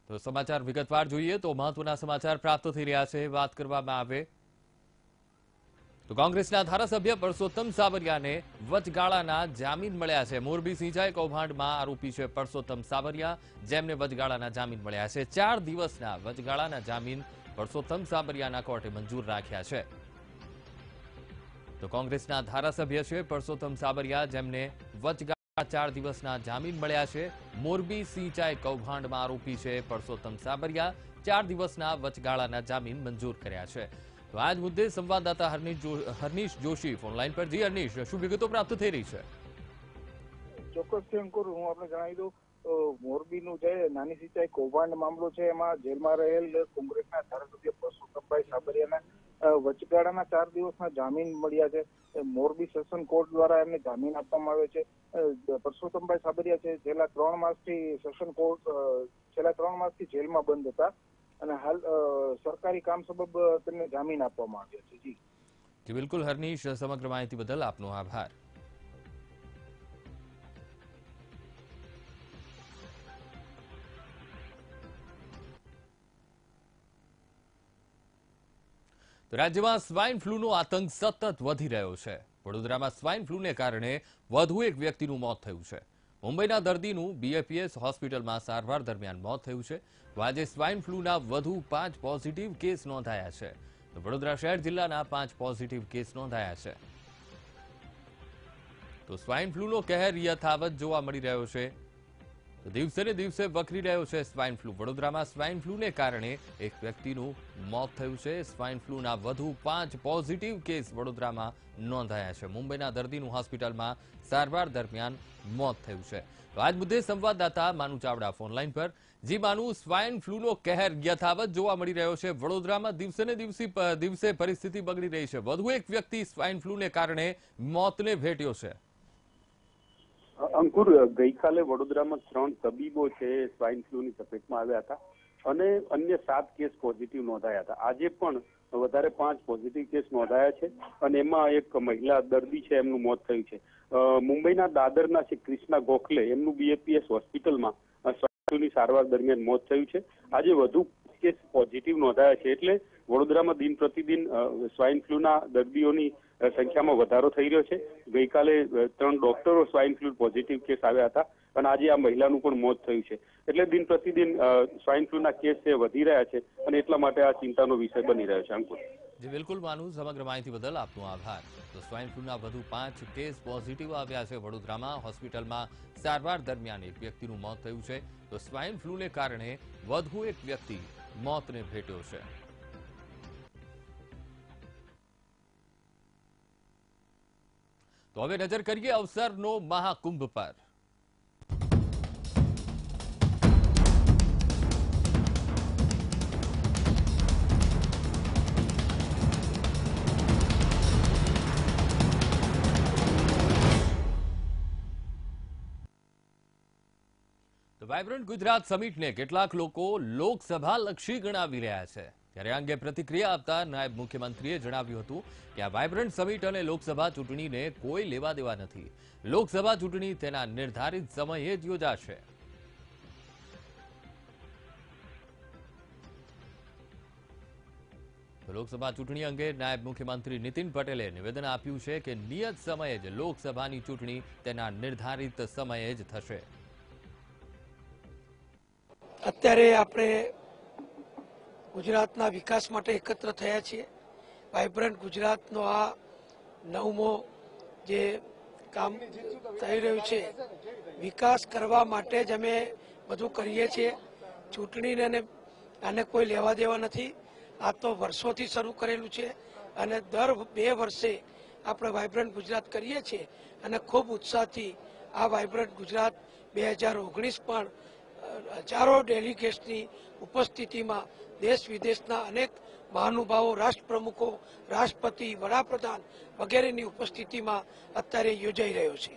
તો સમાચાર વિગતવાર જોઈએ તો મહત્વના સમાચાર પ્રાપ્ત થઈ રહ્યા છે। વાત કરવામાં આવે તો કોંગ્રેસના ધારાસભ્ય પરસોત્તમ સાબરિયાને વચગાળાના જામીન મળ્યા છે। મોરબી સિંચાઈ કૌભાંડમાં આરોપી છે પરસોત્તમ સાબરિયા, જેમને વચગાળાના જામીન મળ્યા છે। 4 દિવસના વચગાળાના જામીન પરસોત્તમ સાબરિયાના કોર્ટે મંજૂર રાખ્યા છે। તો કોંગ્રેસના ધારાસભ્ય છે પરસોત્તમ સાબરિયા, જેમને વચગાળા 4 દિવસના જામીન મળ્યા છે। મોરબી સિંચાઈ કૌભાંડમાં આરોપી છે પરસોત્તમ સાબરિયા, 4 દિવસના વચગાળાના જામીન મંજૂર કર્યા છે। તો આજ મુદ્દે સંવાદદાતા હરનીશ જોશી ફોનલાઈન પર। જી હરનીશ, શું વિગતો પ્રાપ્ત થઈ રહી છે? ચોક્કસથી અંકુર, હું આપણે જણાવી દઉં તો મોરબીનું જે નાની સિંચાઈ કૌભાંડ મામલો છે, એમાં જેલમાં રહેલ કોંગ્રેસના ધારાસભ્ય પરસોત્તમભાઈ સાબરિયાના વચગાળાના 4 દિવસના જામીન મળ્યા છે। મોરબી સેશન કોર્ટ દ્વારા એમને જામીન આપવામાં આવ્યો છે। પરસોત્તમભાઈ સાબરિયા છે છેલ્લા 3 માસથી જેલમાં બંધ હતા અને હાલ સરકારી કામ સબબ તેમને જામીન આપવામાં આવ્યા છે। જી બિલકુલ હરનીશ, સમગ્ર માહિતી બદલ આપનો આભાર। તો રાજ્યમાં સ્વાઇન ફ્લૂનો આતંક સતત વધી રહ્યો છે। વડોદરામાં સ્વાઇન ફ્લૂને કારણે વધુ એક વ્યક્તિનું મોત થયું છે। મુંબઈના દર્દીનું બીએપીએસ હોસ્પિટલમાં સારવાર દરમિયાન મોત થયું છે। તો આજે સ્વાઇન ફ્લૂના વધુ 5 પોઝિટિવ કેસ નોંધાયા છે। તો વડોદરા શહેર જિલ્લાના 5 પોઝિટિવ કેસ નોંધાયા છે। તો સ્વાઇન ફ્લૂનો કહેર યથાવત જોવા મળી રહ્યો છે। તો દિવસે ને દિવસે વકરી રહ્યો છે સ્વાઇન ફ્લૂ। વડોદરામાં સ્વાઇન ફ્લૂને કારણે એક વ્યક્તિનું મોત થયું છે। સ્વાઇન ફ્લૂના વધુ 5 પોઝિટિવ કેસ વડોદરામાં નોંધાયા છે। મુંબઈના દર્દીનું હોસ્પિટલમાં સારવાર દરમિયાન મોત થયું છે। તો આજ મુદ્દે સંવાદદાતા માનુ ચાવડા ફોનલાઈન પર। જી માનુ, સ્વાઇન ફ્લૂનો કહેર યથાવત જોવા મળી રહ્યો છે। વડોદરામાં દિવસે ને દિવસે પરિસ્થિતિ બગડી રહી છે। વધુ એક વ્યક્તિ સ્વાઇન ફ્લૂને કારણે મોતને ભેટ્યો છે। અંકુર, ગઈકાલે વડોદરામાં 3 તબીબો છે સ્વાઇન ફ્લૂની ચપેટમાં આવ્યા હતા અને અન્ય 7 કેસ પોઝિટિવ નોંધાયા હતા। આજે પણ વધારે 5 પોઝિટિવ કેસ નોંધાયા છે અને એમાં એક મહિલા દર્દી છે, એમનું મોત થયું છે। મુંબઈના દાદરના છે ક્રિષ્ના ગોખલે, એમનું બીએપીએસ હોસ્પિટલમાં સ્વાઇન ફ્લૂની સારવાર દરમિયાન મોત થયું છે। આજે વધુ કેસ પોઝિટિવ નોંધાયા છે, એટલે વડોદરામાં દિન પ્રતિદિન સ્વાઇન ફ્લૂના દર્દીઓની સંખ્યામાં વધારો થઈ રહ્યો છે। ગઈકાલે 3 ડોક્ટરો સ્વાઇન ફ્લૂ પોઝિટિવ કેસ આવ્યા હતા અને આજે આ મહિલાનું પણ મોત થયું છે। એટલે દિન પ્રતિદિન સ્વાઇન ફ્લૂના કેસ વધી રહ્યા છે અને એટલા માટે આ ચિંતાનો વિષય બની રહ્યો છે। અંકુર, જી બિલકુલ માનુ, સમગ્ર માહિતી બદલ આપનો આભાર। તો સ્વાઇન ફ્લૂના વધુ 5 કેસ પોઝિટિવ આવ્યા છે વડોદરામાં। હોસ્પિટલમાં સારવાર દરમિયાન એક વ્યક્તિનું મોત થયું છે। તો સ્વાઇન ફ્લૂને કારણે વધુ એક વ્યક્તિ મોતને ભેટ્યો છે। તો હવે નજર કરીએ અવસરનો મહાકુંભ પર। તો વાયબ્રન્ટ ગુજરાત સમિટને કેટલાક લોકો લોકસભા લક્ષી ગણાવી રહ્યા છે। ત્યારે આ અંગે પ્રતિક્રિયા આપતા નાયબ મુખ્યમંત્રીએ જણાવ્યું હતું કે આ વાયબ્રન્ટ સમિટ અને લોકસભા ચૂંટણીને કોઈ લેવા દેવા નથી। લોકસભા ચૂંટણી તેના નિર્ધારિત સમયે જ યોજાશે। તો લોકસભા ચૂંટણી અંગે નાયબ મુખ્યમંત્રી નીતિન પટેલે નિવેદન આપ્યું છે કે નિયત સમયે જ લોકસભાની ચૂંટણી તેના નિર્ધારિત સમયે જ થશે। અત્યારે આપણે ગુજરાતના વિકાસ માટે એકત્ર થયા છીએ। વાઇબ્રન્ટ ગુજરાતનો આ 9મો જે કામ થઈ રહ્યું છે, વિકાસ કરવા માટે જ અમે બધું કરીએ છીએ। ચૂંટણીને આને કોઈ લેવા દેવા નથી। આ તો વર્ષોથી શરૂ કરેલું છે અને દર 2 વર્ષે આપણે વાઇબ્રન્ટ ગુજરાત કરીએ છીએ અને ખૂબ ઉત્સાહથી આ વાઇબ્રન્ટ ગુજરાત 2019 પણ હજારો ડેલિગેટ્સની ઉપસ્થિતિમાં દેશ વિદેશના અનેક મહાનુભાવો, રાષ્ટ્રપ્રમુખો, રાષ્ટ્રપતિ, વડાપ્રધાન વગેરેની ઉપસ્થિતિમાં અત્યારે યોજાઈ રહ્યો છે।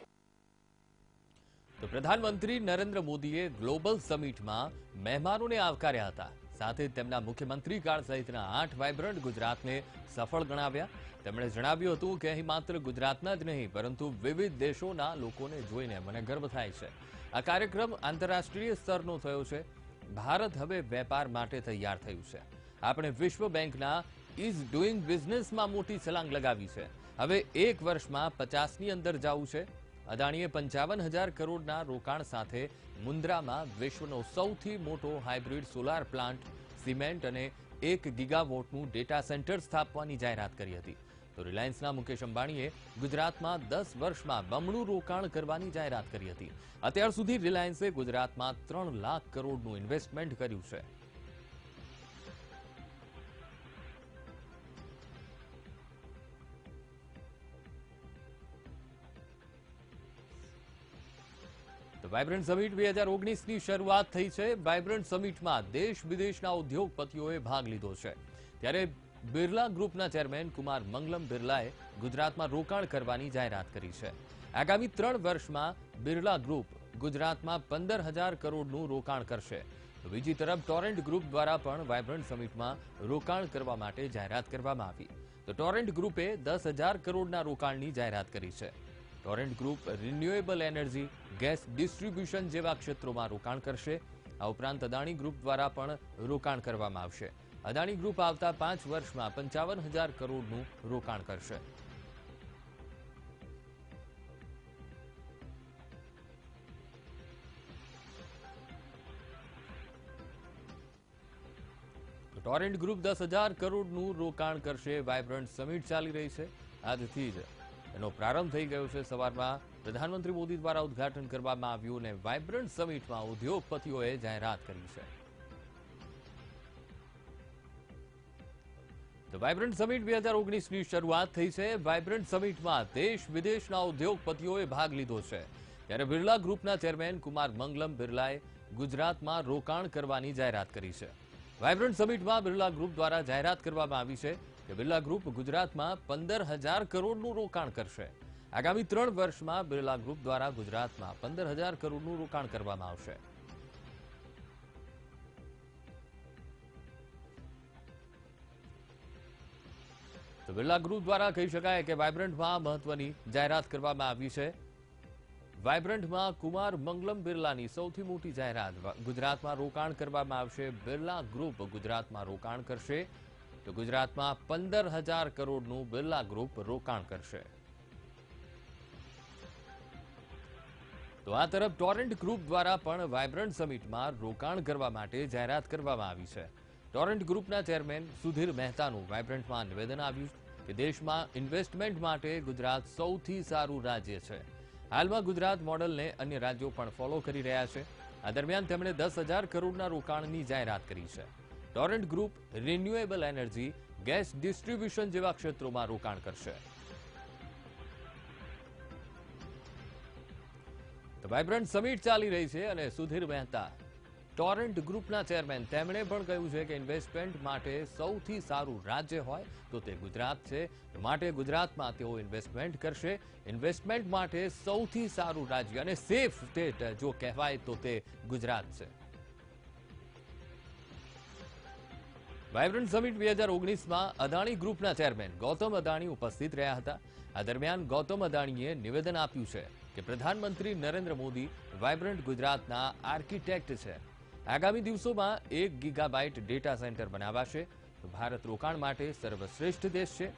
તો પ્રધાનમંત્રી નરેન્દ્ર મોદીએ ગ્લોબલ સમિટમાં મહેમાનોને આવકાર્યા હતા। સાથે જ તેમના મુખ્યમંત્રી કાળ સહિતના 8 વાયબ્રન્ટ ગુજરાતને સફળ ગણાવ્યા। તેમણે જણાવ્યું હતું કે અહીં માત્ર ગુજરાતના જ નહીં પરંતુ વિવિધ દેશોના લોકોને જોઈને મને ગર્વ થાય છે। આ કાર્યક્રમ આંતરરાષ્ટ્રીય સ્તરનો થયો છે। ભારત હવે વેપાર માટે તૈયાર થયું છે. આપણે વિશ્વ બેંકના ઇઝ ડુઇંગ બિઝનેસમાં મોટી છલાંગ લગાવી છે. હવે 1 વર્ષમાં 50ની અંદર જવું છે. અદાણીએ 55,000 કરોડના રોકાણ સાથે મુન્દ્રામાં વિશ્વનો સૌથી મોટો હાઇબ્રિડ સોલાર પ્લાન્ટ, સિમેન્ટ અને 1 ગીગાવોટનું ડેટા સેન્ટર સ્થાપવાની જાહેરાત કરી હતી. તો રિલાયન્સના મુકેશ અંબાણીએ ગુજરાતમાં 10 વર્ષમાં બમણું રોકાણ કરવાની જાહેરાત કરી હતી. અત્યાર સુધી રિલાયન્સે ગુજરાતમાં 3 લાખ કરોડનું ઇન્વેસ્ટમેન્ટ કર્યું છે. તો વાઇબ્રન્ટ સમિટ 2019ની શરૂઆત થઈ છે. વાઇબ્રન્ટ સમિટમાં દેશ વિદેશના ઉદ્યોગપતિઓએ ભાગ લીધો છે. ત્યારે બિરલા ગ્રુપના ચેરમેન કુમાર મંગલમ બિરલાએ ગુજરાતમાં રોકાણ કરવાની જાહેરાત કરી છે. આગામી 3 વર્ષમાં બિરલા ગ્રુપ ગુજરાતમાં 15,000 કરોડનું રોકાણ કરશે. બીજી તરફ ટોરેન્ટ ગ્રુપ દ્વારા પણ વાઇબ્રન્ટ સમિટમાં રોકાણ કરવા માટે જાહેરાત કરવામાં આવી. તો ટોરેન્ટ ગ્રુપે 10,000 કરોડના રોકાણની જાહેરાત કરી છે. Torrent group renewable energy, gas distribution જેવા ક્ષેત્રોમાં રોકાણ કરશે. આ ઉપરાંત અદાણી ગ્રુપ દ્વારા પણ રોકાણ કરવામાં આવશે. અદાણી ગ્રુપ આવતા 5 વર્ષમાં 55,000 કરોડનું રોકાણ કરશે. ટોરેન્ટ ગ્રુપ 10,000 કરોડનું રોકાણ કરશે. વાઇબ્રન્ટ સમિટ ચાલી રહી છે. આજથી જ એનો પ્રારંભ થઈ ગયો છે. સવારમાં પ્રધાનમંત્રી મોદી દ્વારા ઉદ્ઘાટન કરવામાં આવ્યું અને વાઇબ્રન્ટ સમિટમાં ઉદ્યોગપતિઓએ જાહેરાત કરી છે. તો વાઇબ્રન્ટ સમિટ 2019ની શરૂઆત થઈ છે. વાઇબ્રન્ટ સમિટમાં દેશ વિદેશના ઉદ્યોગપતિઓએ ભાગ લીધો છે. ત્યારે બિરલા ગ્રુપના ચેરમેન કુમાર મંગલમ બિરલાએ ગુજરાતમાં રોકાણ કરવાની જાહેરાત કરી છે. વાઇબ્રન્ટ સમિટમાં બિરલા ગ્રુપ દ્વારા જાહેરાત કરવામાં આવી છે કે બિરલા ગ્રુપ ગુજરાતમાં 15,000 કરોડનું રોકાણ કરશે. આગામી 3 વર્ષમાં બિરલા ગ્રુપ દ્વારા ગુજરાતમાં 15,000 કરોડનું રોકાણ કરવામાં આવશે. તો બિરલા ગ્રુપ દ્વારા કહી શકાય કે વાઇબ્રન્ટમાં મહત્વની જાહેરાત કરવામાં આવી છે. વાઇબ્રન્ટમાં કુમાર મંગલમ બિરલાની સૌથી મોટી જાહેરાત. ગુજરાતમાં રોકાણ કરવામાં આવશે. બિરલા ગ્રુપ ગુજરાતમાં રોકાણ કરશે. તો ગુજરાતમાં 15,000 કરોડનું બિરલા ગ્રુપ રોકાણ કરશે. તો આ તરફ ટોરેન્ટ ગ્રુપ દ્વારા પણ વાઇબ્રન્ટ સમિટમાં રોકાણ કરવા માટે જાહેરાત કરવામાં આવી છે. ટોરેન્ટ ગ્રુપના ચેરમેન સુધીર મહેતાનું વાઇબ્રન્ટમાં નિવેદન આવ્યું કે દેશમાં ઇન્વેસ્ટમેન્ટ માટે ગુજરાત સૌથી સારું રાજ્ય છે. હાલમાં ગુજરાત મોડલને અન્ય રાજ્યો પણ ફોલો કરી રહ્યા છે. આ દરમિયાન તેમણે 10,000 કરોડના રોકાણની જાહેરાત કરી છે. Torrent group renewable energy, gas distribution જેવા ક્ષેત્રોમાં રોકાણ કરશે. તો વાઇબ્રન્ટ સમિટ ચાલી રહી છે અને સુધીર મહેતા ટોરેન્ટ ગ્રુપના ચેરમેન તેમણે પણ કહ્યું છે કે ઇન્વેસ્ટમેન્ટ માટે સૌથી સારું રાજ્ય હોય તો તે ગુજરાત છે. માટે ગુજરાતમાં તેઓ ઇન્વેસ્ટમેન્ટ કરશે. ઇન્વેસ્ટમેન્ટ માટે સૌથી સારું રાજ્ય અને સેફ સ્ટેટ જો કહેવાય તો તે ગુજરાત છે. વાઇબ્રન્ટ સમિટ 2019માં અદાણી ગ્રુપના ચેરમેન ગૌતમ અદાણી ઉપસ્થિત રહ્યા હતા. આ દરમિયાન ગૌતમ અદાણીએ નિવેદન આપ્યું છે કે પ્રધાનમંત્રી નરેન્દ્ર મોદી વાઇબ્રન્ટ ગુજરાતના આર્કિટેક્ટ છે. આગામી દિવસોમાં 1 ગીગાબાઇટ ડેટા સેન્ટર બનાવાશે. ભારત રોકાણ માટે સર્વશ્રેષ્ઠ દેશ છે.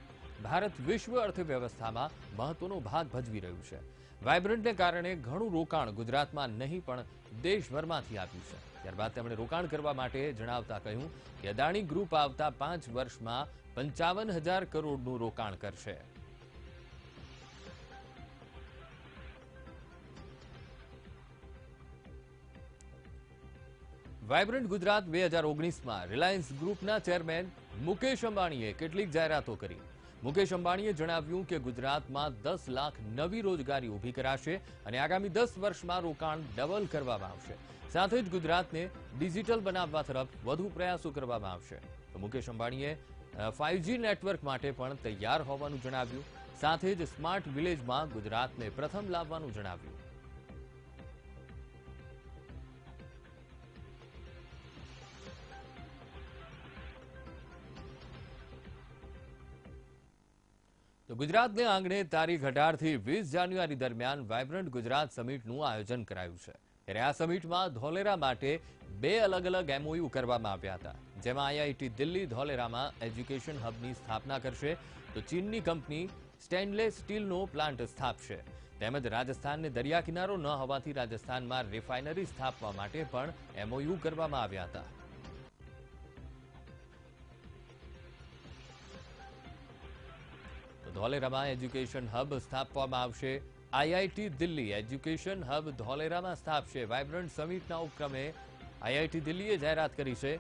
ભારત વિશ્વ અર્થવ્યવસ્થામાં મહત્વનો ભાગ ભજવી રહ્યું છે. વાઇબ્રન્ટને કારણે ઘણું રોકાણ ગુજરાતમાં નહીં પણ દેશભરમાંથી આવ્યું છે. ત્યારબાદ તેમણે રોકાણ કરવા માટે જણાવતા કહ્યું કે અદાણી ગ્રુપ આવતા 5 વર્ષમાં 55,000 કરોડનું રોકાણ કરશે. વાઇબ્રન્ટ ગુજરાત 2019માં રિલાયન્સ ગ્રુપના ચેરમેન મુકેશ અંબાણીએ કેટલીક જાહેરાતો કરી. મુકેશ અંબાણીએ જણાવ્યું કે ગુજરાતમાં 10 લાખ નવી રોજગારી ઊભી કરાશે અને આગામી 10 વર્ષમાં રોકાણ ડબલ કરવામાં આવશે. સાથે જ ગુજરાતને ડિજિટલ બનાવવા તરફ વધુ પ્રયાસો કરવામાં આવશે. તો મુકેશ અંબાણીએ 5G નેટવર્ક માટે પણ તૈયાર હોવાનું જણાવ્યું. સાથે જ સ્માર્ટ વિલેજમાં ગુજરાતને પ્રથમ લાવવાનું જણાવ્યું. તો ગુજરાતને આંગણે તારીખ 18 થી 20 જાન્યુઆરી દરમિયાન વાઇબ્રન્ટ ગુજરાત સમિટનું આયોજન કરાયું છે. ત્યારે આ સમિટમાં ધોલેરા માટે 2 અલગ અલગ MOU કરવામાં આવ્યા હતા, જેમાં IIT દિલ્હી ધોલેરામાં એજ્યુકેશન હબની સ્થાપના કરશે, તો ચીનની કંપની સ્ટેનલેસ સ્ટીલનો પ્લાન્ટ સ્થાપશે. તેમજ રાજસ્થાનને દરિયા કિનારો ન હોવાથી રાજસ્થાનમાં રિફાઇનરી સ્થાપવા માટે પણ MOU કરવામાં આવ્યા હતા. ધોલેરામાં એજ્યુકેશન હબ સ્થાપવામાં આવશે. IIT દિલ્હી એજ્યુકેશન હબ ધોલેરામાં સ્થાપશે. વાઇબ્રન્ટ સમિટના ઉપક્રમે IIT દિલ્હીએ જાહેરાત કરી છે.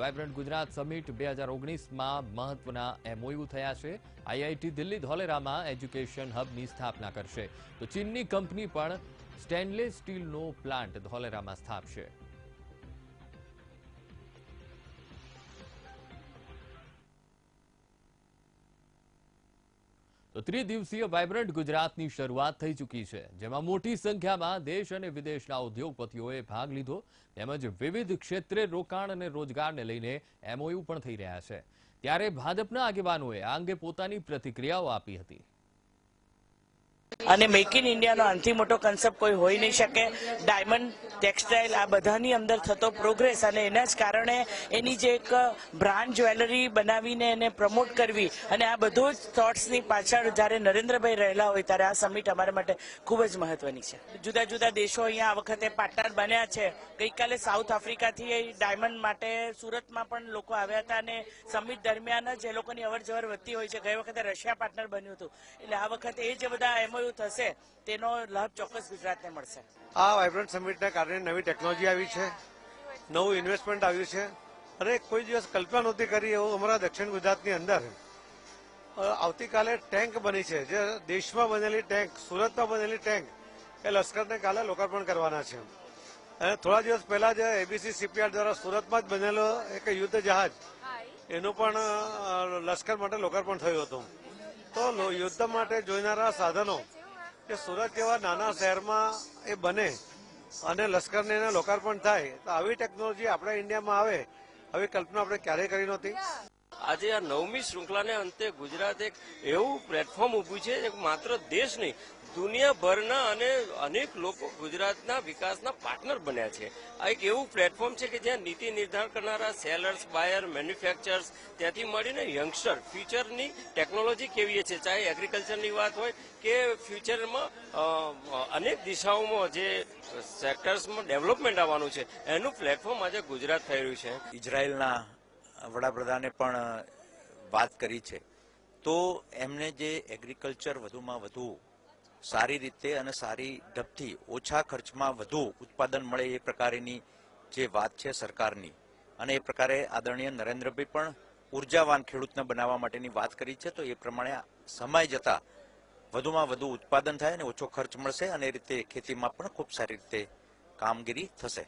વાઇબ્રન્ટ ગુજરાત સમિટ 2019માં મહત્વના MOU થયા છે. IIT દિલ્હી ધોલેરામાં એજ્યુકેશન હબની સ્થાપના કરશે, તો ચીનની કંપની પણ સ્ટેનલેસ સ્ટીલનો પ્લાન્ટ ધોલેરામાં સ્થાપશે. તો ત્રિદિવસીય વાઇબ્રન્ટ ગુજરાતની શરૂઆત થઈ ચૂકી છે, જેમાં મોટી સંખ્યામાં દેશ અને વિદેશના ઉદ્યોગપતિઓએ ભાગ લીધો. તેમજ વિવિધ ક્ષેત્રે રોકાણ અને રોજગારને લઈને MOU પણ થઈ રહ્યા છે. ત્યારે ભાજપના આગેવાનોએ આ અંગે પોતાની પ્રતિક્રિયાઓ આપી હતી. અને મેક ઇન ઇન્ડિયાનો આનાથી મોટો કન્સેપ્ટ કોઈ હોઈ નહીં શકે. ડાયમંડ, ટેક્સટાઇલ આ બધાની અંદર થતો પ્રોગ્રેસ અને એના જ કારણે એની જે એક બ્રાન્ડ જ્વેલરી બનાવીને એને પ્રમોટ કરવી અને આ બધું જ થોટ્સની પાછળ જ્યારે નરેન્દ્રભાઈ રહેલા હોય ત્યારે આ સમિટ અમારા માટે ખૂબ જ મહત્વની છે. જુદા જુદા દેશો અહીંયા આ વખતે પાર્ટનર બન્યા છે. ગઈકાલે સાઉથ આફ્રિકાથી ડાયમંડ માટે સુરતમાં પણ લોકો આવ્યા હતા અને સમિટ દરમિયાન જ એ લોકોની અવરજવર વધતી હોય છે. ગઈ વખતે રશિયા પાર્ટનર બન્યું હતું, એટલે આ વખતે એ જે બધા MOU થશે તેનો લાભ ચોક્કસ ગુજરાતને મળશે. આ વાઇબ્રન્ટ સમિટના કારણે નવી ટેકનોલોજી આવી છે, નવું ઇન્વેસ્ટમેન્ટ આવ્યું છે અને કોઈ દિવસ કલ્પના નહોતી કરી એવું અમારા દક્ષિણ ગુજરાતની અંદર આવતીકાલે ટેન્ક બની છે, જે દેશમાં બનેલી ટેન્ક, સુરતમાં બનેલી ટેન્ક એ લશ્કરને કાલે લોકાર્પણ કરવાના છે. અને થોડા દિવસ પહેલા જે ABC શિપયાર્ડ દ્વારા સુરતમાં જ બનેલો એક યુદ્ધ જહાજ એનું પણ લશ્કર માટે લોકાર્પણ થયું હતું. તો યુદ્ધ માટે જોઈનારા સાધનો કે સુરત જેવા નાના શહેરમાં એ બને અને લશ્કરને એને લોકાર્પણ થાય, તો આવી ટેકનોલોજી આપણા ઇન્ડિયામાં આવે આવી કલ્પના આપણે ક્યારેય કરી નહોતી. આજે આ 9મી શૃંખલાને અંતે ગુજરાત એક એવું પ્લેટફોર્મ ઊભું છે જે માત્ર દેશ નહીં, દુનિયાભરના અને અનેક લોકો ગુજરાતના વિકાસના પાર્ટનર બન્યા છે. આ એક એવું પ્લેટફોર્મ છે કે જ્યાં નીતિ નિર્ધારણ કરનારા સેલર્સ, બાયર, મેન્યુફેક્ચર્સ, ત્યાંથી મળીને યંગસ્ટર ફ્યુચરની ટેકનોલોજી કેવી છે, ચાહે એગ્રીકલ્ચરની વાત હોય કે ફ્યુચરમાં અનેક દિશાઓમાં જે સેક્ટર્સમાં ડેવલપમેન્ટ આવવાનું છે એનું પ્લેટફોર્મ આજે ગુજરાત થઈ રહ્યું છે. ઇઝરાયલના વડાપ્રધાને પણ વાત કરી છે, તો એમને જે એગ્રીકલ્ચર વધુમાં વધુ સારી રીતે અને સારી ઢબથી ઓછા ખર્ચમાં વધુ ઉત્પાદન મળે એ પ્રકારની જે વાત છે સરકારની, અને એ પ્રકારે આદરણીય નરેન્દ્રભાઈ પણ ઉર્જાવાન ખેડૂતને બનાવવા માટેની વાત કરી છે. તો એ પ્રમાણે સમય જતા વધુમાં વધુ ઉત્પાદન થાય અને ઓછો ખર્ચ મળશે અને એ રીતે ખેતીમાં પણ ખૂબ સારી રીતે કામગીરી થશે.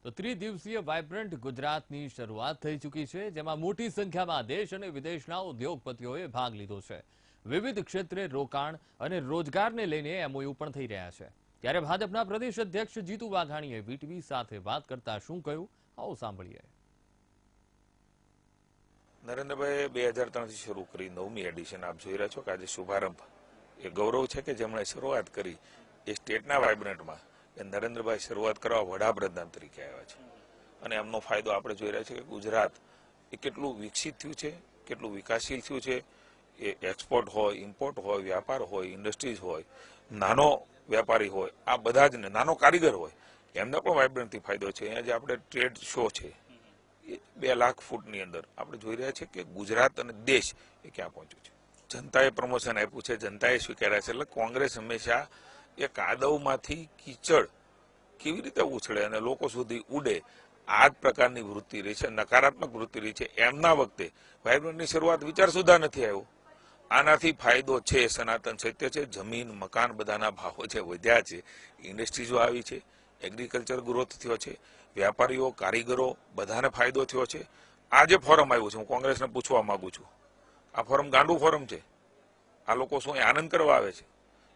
તો ત્રિદિવસીય વાઇબ્રન્ટ ગુજરાતની શરૂઆત થઈ ચૂકી છે, જેમાં મોટી સંખ્યામાં દેશ અને વિદેશના ઉદ્યોગપતિઓએ ભાગ લીધો છે. વિવિધ ક્ષેત્રે રોકાણ અને રોજગારને લઈને MOU પણ થઈ રહ્યા છે. ત્યારે ભાજપના પ્રદેશ અધ્યક્ષ જીતુ વાઘાણીએ VTV સાથે વાત કરતા શું કહ્યું, આવો સાંભળીએ. નરેન્દ્રભાઈ 2003થી શરૂ કરી 9મી એડિશન આપ જોઈ રહ્યા છો કે આજે શુભારંભ એ ગૌરવ છે કે જેમણે શરૂઆત કરી એ સ્ટેટના વાઇબ્રન્ટમાં એ નરેન્દ્રભાઈ શરૂઆત કરવા વડાપ્રધાન તરીકે આવ્યા છે. અને એમનો ફાયદો આપણે જોઈ રહ્યા છીએ કે ગુજરાત એ કેટલું વિકસિત થયું છે, કેટલું વિકાસશીલ થયું છે. એ એક્સપોર્ટ હોય, ઇમ્પોર્ટ હોય, વ્યાપાર હોય, ઇન્ડસ્ટ્રીઝ હોય, નાનો વેપારી હોય, આ બધા જ ને નાનો કારીગર હોય, એમને પણ વાઇબ્રન્ટથી ફાયદો છે. અહીંયા જે આપણે ટ્રેડ શો છે એ 2 લાખ ફૂટની અંદર આપણે જોઈ રહ્યા છીએ કે ગુજરાત અને દેશ એ ક્યાં પહોંચ્યું છે. જનતાએ પ્રમોશન આપ્યું છે, જનતાએ સ્વીકાર્યા છે. એટલે કોંગ્રેસ હંમેશા એ કાદવમાંથી કીચડ કેવી રીતે ઉછળે અને લોકો સુધી ઉડે, આ જ પ્રકારની વૃત્તિ રહી છે, નકારાત્મક વૃત્તિ રહી છે. એમના વખતે વાઇબ્રન્ટની શરૂઆત વિચાર સુધા નથી આવ્યો. આનાથી ફાયદો છે, સનાતન સત્ય છે. જમીન, મકાન બધાના ભાવો છે વધ્યા છે, ઇન્ડસ્ટ્રીઝો આવી છે, એગ્રીકલ્ચર ગ્રોથ થયો છે, વેપારીઓ, કારીગરો બધાને ફાયદો થયો છે. આ જે ફોરમ આવ્યું છે, હું કોંગ્રેસને પૂછવા માંગુ છું, આ ફોરમ ગાંડું ફોરમ છે? આ લોકો શું આનંદ કરવા આવે છે?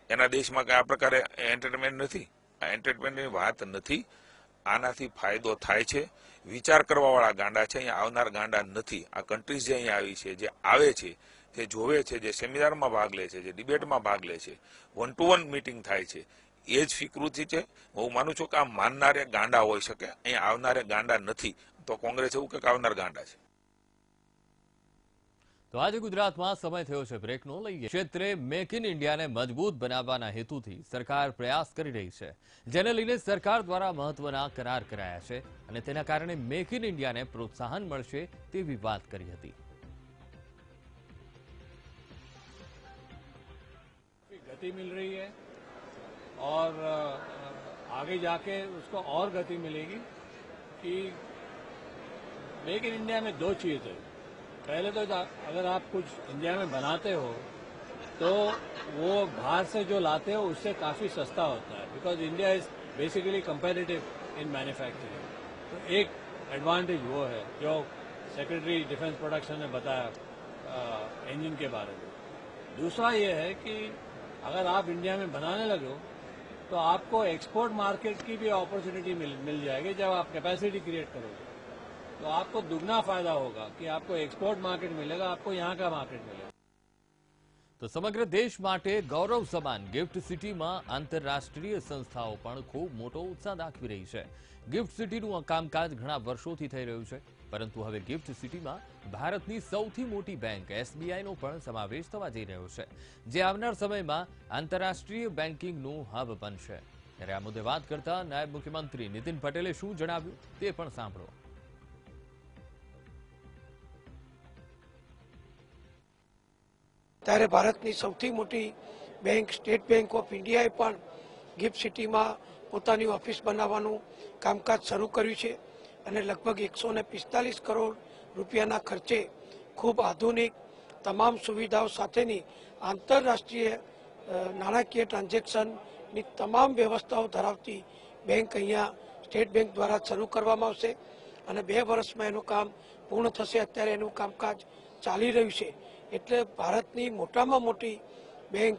એના દેશમાં કઈ આ પ્રકારે એન્ટરટેનમેન્ટ નથી? આ એન્ટરટેનમેન્ટની વાત નથી. આનાથી ફાયદો થાય છે. વિચાર કરવાવાળા ગાંડા છે, અહીંયા આવનાર ગાંડા નથી. આ કન્ટ્રીઝ જે અહીંયા આવી છે, જે આવે છે, જે જોવે છે, જે સેમિનારમાં ભાગ લે છે, જે ડિબેટમાં ભાગ લે છે, 1-to-1 મીટિંગ થાય છે, એ જ વિકૃતિ છે. હું માનું છું કે આ માનનારે ગાંડા હોઈ શકે, અહીંયા આવનારે ગાંડા નથી. તો કોંગ્રેસ એવું કે આવનાર ગાંડા છે. તો આજે ગુજરાતમાં સમય થયો છે બ્રેકનો. લઈએ ક્ષેત્રે મેક ઇન ઇન્ડિયાને મજબૂત બનાવવાના હેતુથી સરકાર પ્રયાસ કરી રહી છે, જેને લઈને સરકાર દ્વારા મહત્વના કરાર કરાયા છે અને તેના કારણે મેક ઇન ઇન્ડિયાને પ્રોત્સાહન મળશે તેવી વાત કરી હતી. गति मिल रही है और आगे जाके उसको और गति मिलेगी कि मेक इन इंडिया में दो चीज़ है. पहले तो अगर आप कुछ इंडिया में बनाते हो तो वो बाहर से जो लाते हो उससे काफ़ी सस्ता होता है, because India is basically competitive in manufacturing. तो एक एडवांटेज वो है जो सेक्रेटरी डिफेंस प्रोडक्शन ने बताया इंजन के बारे में. दूसरा ये है कि अगर आप इंडिया में बनाने लगो तो आपको एक्सपोर्ट मार्केट की भी अपॉर्चुनिटी मिल जाएगी. जब आप कैपेसिटी क्रिएट करोगे तो आपको दुगना फायदा होगा कि आपको एक्सपोर्ट मार्केट मिलेगा, आपको यहाँ का मार्केट मिलेगा. તો સમગ્ર દેશ માટે ગૌરવ સમાન ગિફ્ટ સિટીમાં આંતરરાષ્ટ્રીય સંસ્થાઓ પણ ખૂબ મોટો ઉત્સાહ દાખવી રહી છે. ગિફ્ટ સિટીનું કામકાજ ઘણા વર્ષોથી થઈ રહ્યું છે, પરંતુ હવે ગિફ્ટ સિટીમાં ભારતની સૌથી મોટી બેંક એસબીઆઈનો પણ સમાવેશ થવા જઈ રહ્યો છે, જે આવનાર સમયમાં આંતરરાષ્ટ્રીય બેન્કિંગનું હબ બનશે. ત્યારે આ મુદ્દે વાત કરતા નાયબ મુખ્યમંત્રી નીતિન પટેલે શું જણાવ્યું તે પણ સાંભળો. ત્યારે ભારતની સૌથી મોટી બેંક સ્ટેટ બેંક ઓફ ઇન્ડિયાએ પણ ગિફ્ટ સિટીમાં પોતાની ઓફિસ બનાવવાનું કામકાજ શરૂ કર્યું છે અને લગભગ 145 કરોડ રૂપિયાના ખર્ચે ખૂબ આધુનિક તમામ સુવિધાઓ સાથેની આંતરરાષ્ટ્રીય નાણાકીય ટ્રાન્ઝેક્શનની તમામ વ્યવસ્થાઓ ધરાવતી બેંક અહીંયા સ્ટેટ બેંક દ્વારા શરૂ કરવામાં આવશે અને 2 વર્ષમાં એનું કામ પૂર્ણ થશે. અત્યારે એનું કામકાજ ચાલી રહ્યું છે. એટલે ભારતની મોટામાં મોટી બેંક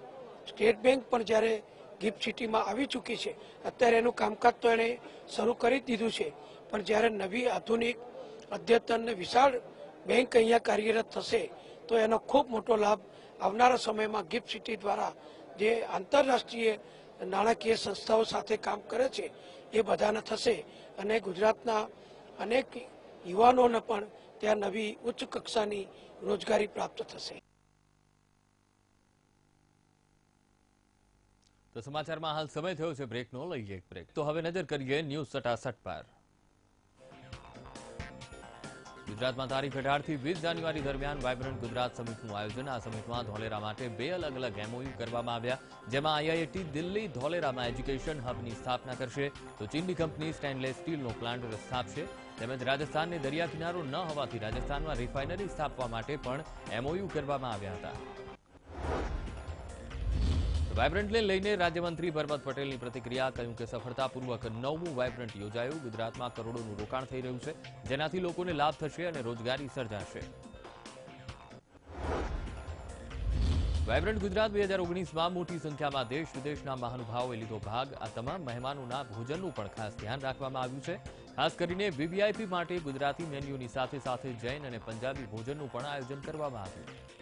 સ્ટેટ બેંક પણ જ્યારે ગિફ્ટ સિટીમાં આવી ચૂકી છે, અત્યારે એનું કામકાજ તો એણે શરૂ કરી દીધું છે, પણ જ્યારે નવી આધુનિક અદ્યતન અને વિશાળ બેંક અહીંયા કાર્યરત થશે તો એનો ખૂબ મોટો લાભ આવનારા સમયમાં ગિફ્ટ સિટી દ્વારા જે આંતરરાષ્ટ્રીય નાણાકીય સંસ્થાઓ સાથે કામ કરે છે એ બધાને થશે અને ગુજરાતના અનેક યુવાનોને પણ ત્યાં નવી ઉચ્ચ કક્ષાની રોજગારી પ્રાપ્ત થશે. તો સમાચારમાં હાલ સમય થયો છે બ્રેકનો. લઈએ એક બ્રેક. તો હવે નજર કરીએ ન્યૂઝ સટાસટ પર. ગુજરાતમાં તારીખ 18 થી 20 જાન્યુઆરી દરમિયાન વાયબ્રન્ટ ગુજરાત સમિટનું આયોજન. આ સમિટમાં ધોલેરા માટે 2 અલગ અલગ એમઓયુ કરવામાં આવ્યા, જેમાં આઈઆઈટી દિલ્હી ધોલેરામાં એજ્યુકેશન હબની સ્થાપના કરશે, તો ચીનની કંપની સ્ટેનલેસ સ્ટીલનો પ્લાન્ટ સ્થાપશે, તેમજ રાજસ્થાનને દરિયા કિનારો ન હોવાથી રાજસ્થાનમાં રિફાઇનરી સ્થાપવા માટે પણ એમઓયુ કરવામાં આવ્યા હતા. વાયબ્રન્ટને લઈને રાજ્યમંત્રી પરબત પટેલની પ્રતિક્રિયા. કહ્યું કે સફળતાપૂર્વક 9મું વાયબ્રન્ટ યોજાયું. ગુજરાતમાં કરોડોનું રોકાણ થઈ રહ્યું છે, જેનાથી લોકોને લાભ થશે અને રોજગારી સર્જાશે. વાયબ્રન્ટ ગુજરાત 2019માં મોટી સંખ્યામાં દેશ વિદેશના મહાનુભાવોએ લીધો ભાગ. આ તમામ મહેમાનોના ભોજનનું પણ ખાસ ધ્યાન રાખવામાં આવ્યું છે. ખાસ કરીને વીવીઆઈપી માટે ગુજરાતી મેન્યુની સાથે સાથે જૈન અને પંજાબી ભોજનનું પણ આયોજન કરવામાં આવ્યું.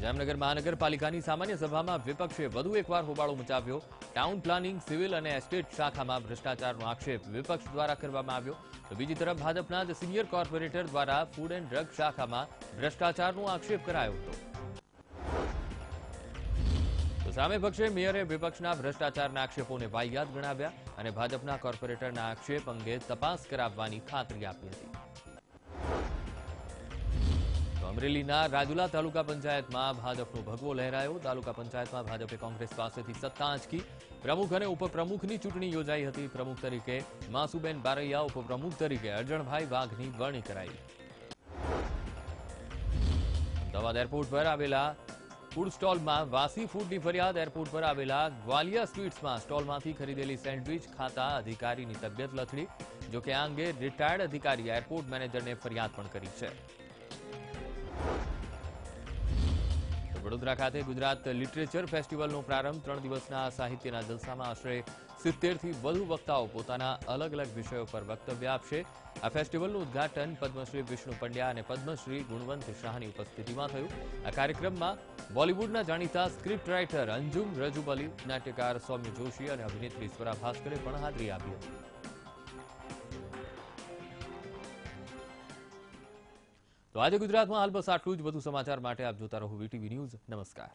જામનગર મહાનગરપાલિકાની સામાન્ય સભામાં વિપક્ષે વધુ એકવાર હોબાળો મચાવ્યો. ટાઉન પ્લાનિંગ, સિવિલ અને એસ્ટેટ શાખામાં ભ્રષ્ટાચારનો આક્ષેપ વિપક્ષ દ્વારા કરવામાં આવ્યો, તો બીજી તરફ ભાજપના જ સિનિયર કોર્પોરેટર દ્વારા ફૂડ એન્ડ ડ્રગ શાખામાં ભ્રષ્ટાચારનો આક્ષેપ કરાયો હતો. તો સામે પક્ષે મેયરે વિપક્ષના ભ્રષ્ટાચારના આક્ષેપોને વાહિયાત ગણાવ્યા અને ભાજપના કોર્પોરેટરના આક્ષેપ અંગે તપાસ કરાવવાની ખાતરી આપી હતી. અમરેલીના રાજુલા તાલુકા પંચાયતમાં ભાજપનો ભગવો લહેરાયો. તાલુકા પંચાયતમાં ભાજપે કોંગ્રેસ પાસેથી સત્તા આંચકી. પ્રમુખ અને ઉપપ્રમુખની ચૂંટણી યોજાઈ હતી. પ્રમુખ તરીકે માસુબેન બારૈયા, ઉપપ્રમુખ તરીકે અરજણભાઈ વાઘની વરણી કરાઈ. અમદાવાદ એરપોર્ટ પર આવેલા ફૂડ સ્ટોલમાં વાસી ફૂડની ફરિયાદ. એરપોર્ટ પર આવેલા ગ્વાલિયા સ્વીટ્સમાં સ્ટોલમાંથી ખરીદેલી સેન્ડવીચ ખાતા અધિકારીની તબિયત લથડી. જોકે આ અંગે રિટાયર્ડ અધિકારી એરપોર્ટ મેનેજરને ફરિયાદ પણ કરી છે. વડોદરા ખાતે ગુજરાત લિટરેચર ફેસ્ટિવલનો પ્રારંભ. 3 દિવસના સાહિત્યના જલસામાં આશરે 70થી વધુ વક્તાઓ પોતાના અલગ અલગ વિષયો પર વક્તવ્ય આપશે. આ ફેસ્ટિવલનું ઉદ્ઘાટન પદ્મશ્રી વિષ્ણુ પંડ્યા અને પદ્મશ્રી ગુણવંત શાહની ઉપસ્થિતિમાં થયું. આ કાર્યક્રમમાં બોલિવૂડના જાણીતા સ્ક્રિપ્ટ રાઇટર અંજુમ રજુબલી, નાટ્યકાર સૌમ્ય જોશી અને અભિનેત્રી સ્વરા ભાસ્કરે પણ હાજરી આપી હતી. તો આજે ગુજરાતમાં હાલ બસ આટલું જ. વધુ સમાચાર માટે આપ જોતા રહો વીટીવી ન્યૂઝ. નમસ્કાર.